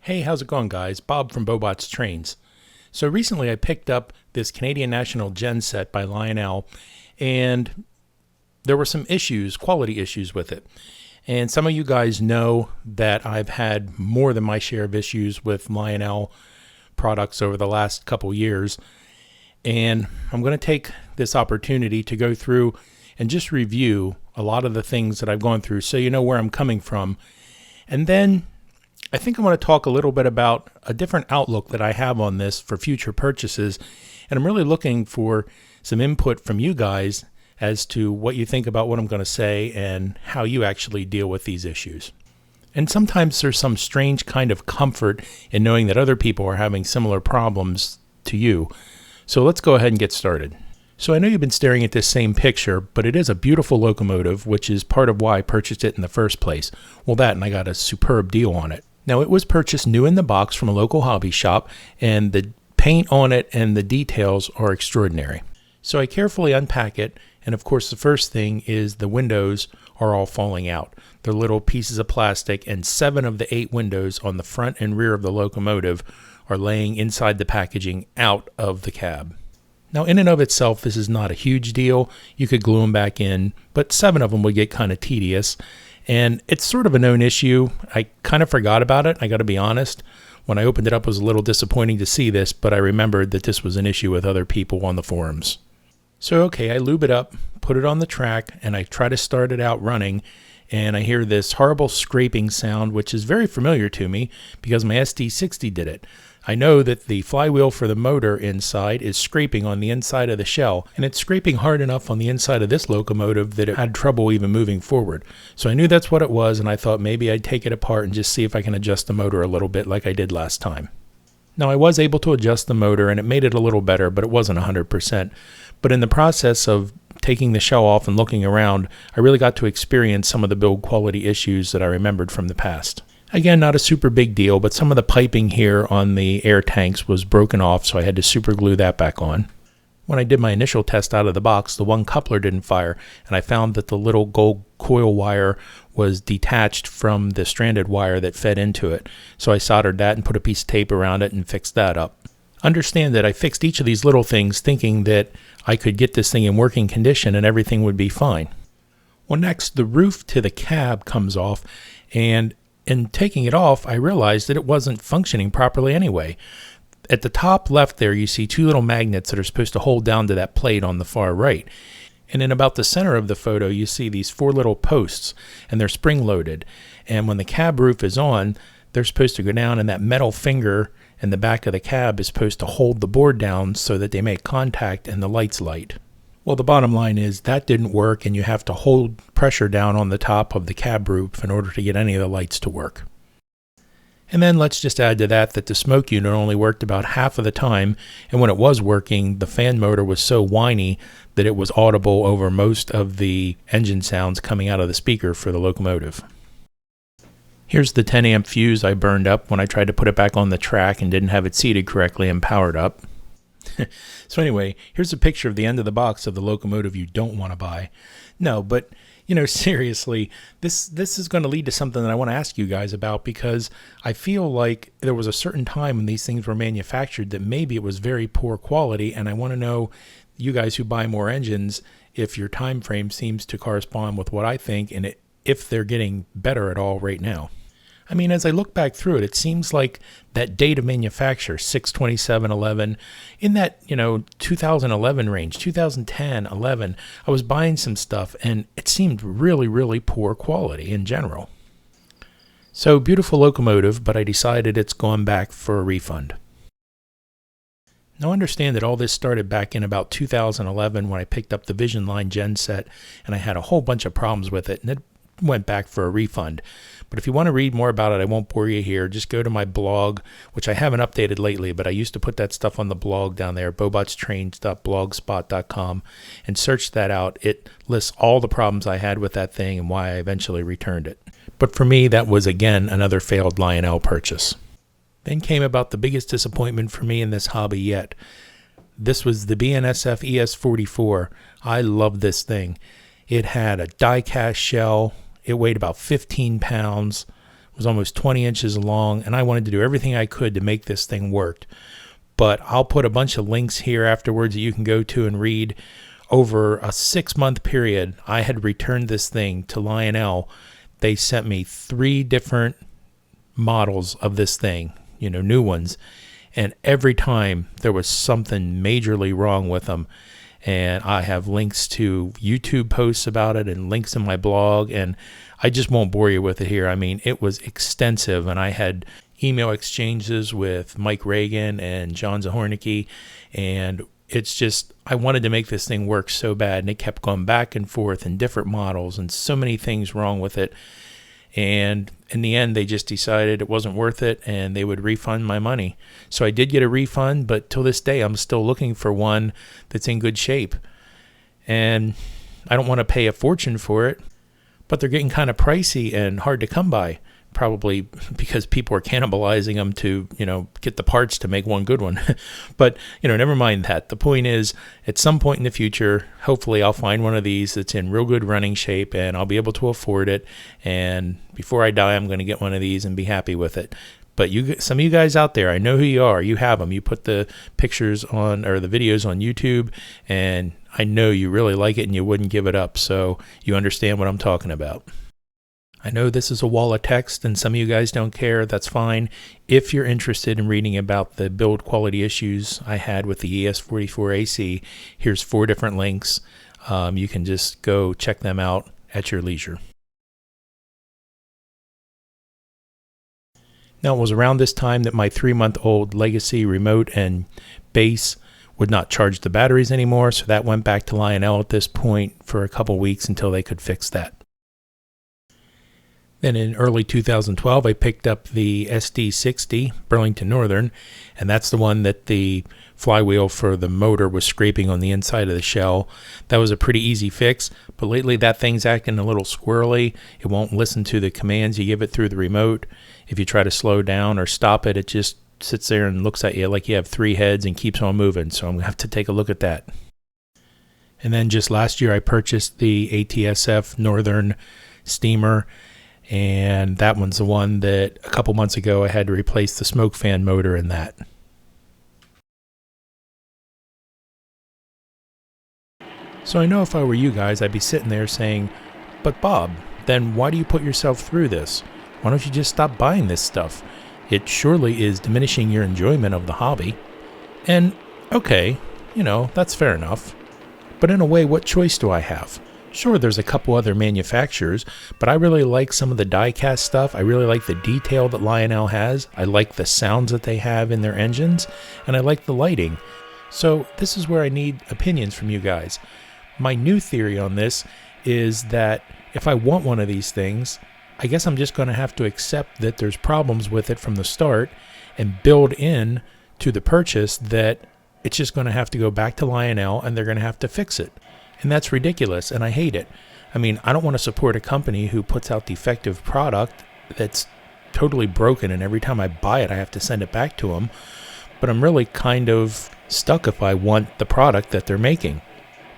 Hey, how's it going, guys? Bob from Bobots Trains. So recently I picked up this Canadian National gen set by Lionel, and there were some issues, quality issues with it. And some of you guys know that I've had more than my share of issues with Lionel products over the last couple years. And I'm going to take this opportunity to go through and just review a lot of the things that I've gone through so you know where I'm coming from. And then I think I want to talk a little bit about a different outlook that I have on this for future purchases. And I'm really looking for some input from you guys as to what you think about what I'm going to say and how you actually deal with these issues. And sometimes there's some strange kind of comfort in knowing that other people are having similar problems to you. So let's go ahead and get started. So I know you've been staring at this same picture, but it is a beautiful locomotive, which is part of why I purchased it in the first place. Well, that, and I got a superb deal on it. Now, it was purchased new in the box from a local hobby shop, and the paint on it and the details are extraordinary. So I carefully unpack it, and of course the first thing is the windows are all falling out. They're little pieces of plastic, and 7 of the 8 windows on the front and rear of the locomotive are laying inside the packaging out of the cab. Now, in and of itself, this is not a huge deal. You could glue them back in, but 7 of them would get kind of tedious. And it's sort of a known issue. I kind of forgot about it, I got to be honest. When I opened it up, it was a little disappointing to see this, but I remembered that this was an issue with other people on the forums. So, okay, I lube it up, put it on the track, and I try to start it out running, and I hear this horrible scraping sound, which is very familiar to me because my SD60 did it. I know that the flywheel for the motor inside is scraping on the inside of the shell, and it's scraping hard enough on the inside of this locomotive that it had trouble even moving forward. So I knew that's what it was, and I thought maybe I'd take it apart and just see if I can adjust the motor a little bit like I did last time. Now, I was able to adjust the motor, and it made it a little better, but it wasn't 100%. But in the process of taking the shell off and looking around, I really got to experience some of the build quality issues that I remembered from the past. Again, not a super big deal, but some of the piping here on the air tanks was broken off, so I had to super glue that back on. When I did my initial test out of the box, the one coupler didn't fire, and I found that the little gold coil wire was detached from the stranded wire that fed into it. So I soldered that and put a piece of tape around it and fixed that up. Understand that I fixed each of these little things thinking that I could get this thing in working condition and everything would be fine. Well, next, the roof to the cab comes off, and in taking it off, I realized that it wasn't functioning properly anyway. At the top left there, you see 2 little magnets that are supposed to hold down to that plate on the far right. And in about the center of the photo, you see these 4 little posts, and they're spring-loaded. And when the cab roof is on, they're supposed to go down, and that metal finger in the back of the cab is supposed to hold the board down so that they make contact and the lights light. Well, the bottom line is that didn't work, and you have to hold pressure down on the top of the cab roof in order to get any of the lights to work. And then let's just add to that the smoke unit only worked about half of the time, and when it was working, the fan motor was so whiny that it was audible over most of the engine sounds coming out of the speaker for the locomotive. Here's the 10 amp fuse I burned up when I tried to put it back on the track and didn't have it seated correctly and powered up. So anyway, here's a picture of the end of the box of the locomotive you don't want to buy. No, but seriously, this is going to lead to something that I want to ask you guys about, because I feel like there was a certain time when these things were manufactured that maybe it was very poor quality, and I want to know, you guys who buy more engines, if your time frame seems to correspond with what I think, and if they're getting better at all right now. I mean, as I look back through it, it seems like that date of manufacture, 6/27/11, in that, 2011 range, 2010, 11, I was buying some stuff, and it seemed really, really poor quality in general. So, beautiful locomotive, but I decided it's gone back for a refund. Now, understand that all this started back in about 2011 when I picked up the Vision Line gen set, and I had a whole bunch of problems with it, and it went back for a refund. But if you want to read more about it, I won't bore you here. Just go to my blog, which I haven't updated lately, but I used to put that stuff on the blog down there, bobotstrains.blogspot.com, and search that out. It lists all the problems I had with that thing and why I eventually returned it. But for me, that was again another failed Lionel purchase. Then came about the biggest disappointment for me in this hobby yet. This was the BNSF ES44. I love this thing. It had a die-cast shell. It weighed about 15 pounds, was almost 20 inches long, and I wanted to do everything I could to make this thing work. But I'll put a bunch of links here afterwards that you can go to and read. Over a 6-month period, I had returned this thing to Lionel. They sent me 3 different models of this thing, new ones. And every time there was something majorly wrong with them. And I have links to YouTube posts about it and links in my blog. And I just won't bore you with it here. I mean, it was extensive. And I had email exchanges with Mike Reagan and John Zahornicki. And it's just, I wanted to make this thing work so bad. And it kept going back and forth in different models and so many things wrong with it. And in the end, they just decided it wasn't worth it and they would refund my money. So I did get a refund, but till this day, I'm still looking for one that's in good shape. And I don't want to pay a fortune for it, but they're getting kind of pricey and hard to come by. Probably because people are cannibalizing them to, get the parts to make one good one. But, never mind that. The point is, at some point in the future, hopefully I'll find one of these that's in real good running shape and I'll be able to afford it. And before I die, I'm going to get one of these and be happy with it. But some of you guys out there, I know who you are. You have them. You put the pictures on or the videos on YouTube, and I know you really like it and you wouldn't give it up. So you understand what I'm talking about. I know this is a wall of text and some of you guys don't care. That's fine. If you're interested in reading about the build quality issues I had with the ES44AC, here's 4 different links. You can just go check them out at your leisure. Now, it was around this time that my 3-month-old Legacy remote and base would not charge the batteries anymore, so that went back to Lionel at this point for a couple weeks until they could fix that. Then in early 2012, I picked up the SD60 Burlington Northern, and that's the one that the flywheel for the motor was scraping on the inside of the shell. That was a pretty easy fix, but lately that thing's acting a little squirrely. It won't listen to the commands you give it through the remote. If you try to slow down or stop it, it just sits there and looks at you like you have 3 heads and keeps on moving, so I'm going to have to take a look at that. And then just last year, I purchased the ATSF Northern Steamer, and that one's the one that a couple months ago I had to replace the smoke fan motor in that. So I know if I were you guys, I'd be sitting there saying, but Bob, then why do you put yourself through this? Why don't you just stop buying this stuff? It surely is diminishing your enjoyment of the hobby. And okay, that's fair enough. But in a way, what choice do I have? Sure, there's a couple other manufacturers, but I really like some of the die-cast stuff. I really like the detail that Lionel has. I like the sounds that they have in their engines, and I like the lighting. So this is where I need opinions from you guys. My new theory on this is that if I want one of these things, I guess I'm just going to have to accept that there's problems with it from the start and build in to the purchase that it's just going to have to go back to Lionel and they're going to have to fix it. And that's ridiculous, and I hate it. I mean, I don't want to support a company who puts out defective product that's totally broken, and every time I buy it, I have to send it back to them. But I'm really kind of stuck if I want the product that they're making.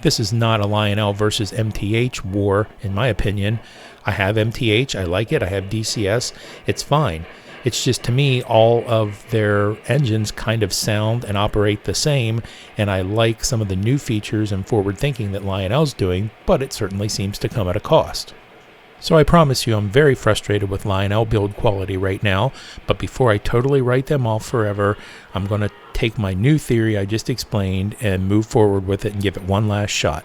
This is not a Lionel versus MTH war, in my opinion. I have MTH, I like it, I have DCS, it's fine. It's just, to me, all of their engines kind of sound and operate the same, and I like some of the new features and forward thinking that Lionel's doing, but it certainly seems to come at a cost. So I promise you I'm very frustrated with Lionel build quality right now, but before I totally write them off forever, I'm going to take my new theory I just explained and move forward with it and give it one last shot.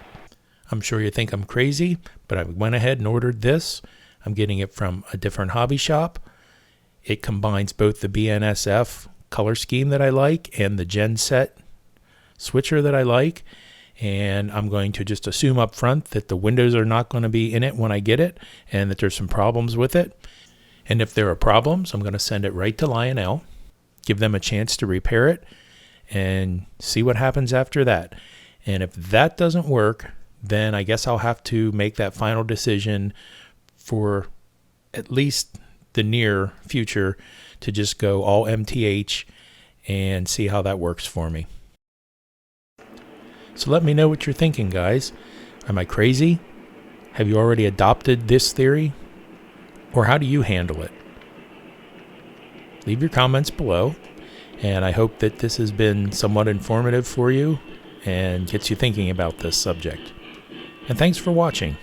I'm sure you think I'm crazy, but I went ahead and ordered this. I'm getting it from a different hobby shop. It combines both the BNSF color scheme that I like and the genset switcher that I like. And I'm going to just assume up front that the windows are not going to be in it when I get it and that there's some problems with it. And if there are problems, I'm going to send it right to Lionel, give them a chance to repair it, and see what happens after that. And if that doesn't work, then I guess I'll have to make that final decision for at least the near future to just go all MTH and see how that works for me. So let me know what you're thinking, guys. Am I crazy? Have you already adopted this theory? Or how do you handle it? leave your comments below. And I hope that this has been somewhat informative for you and gets you thinking about this subject. And thanks for watching.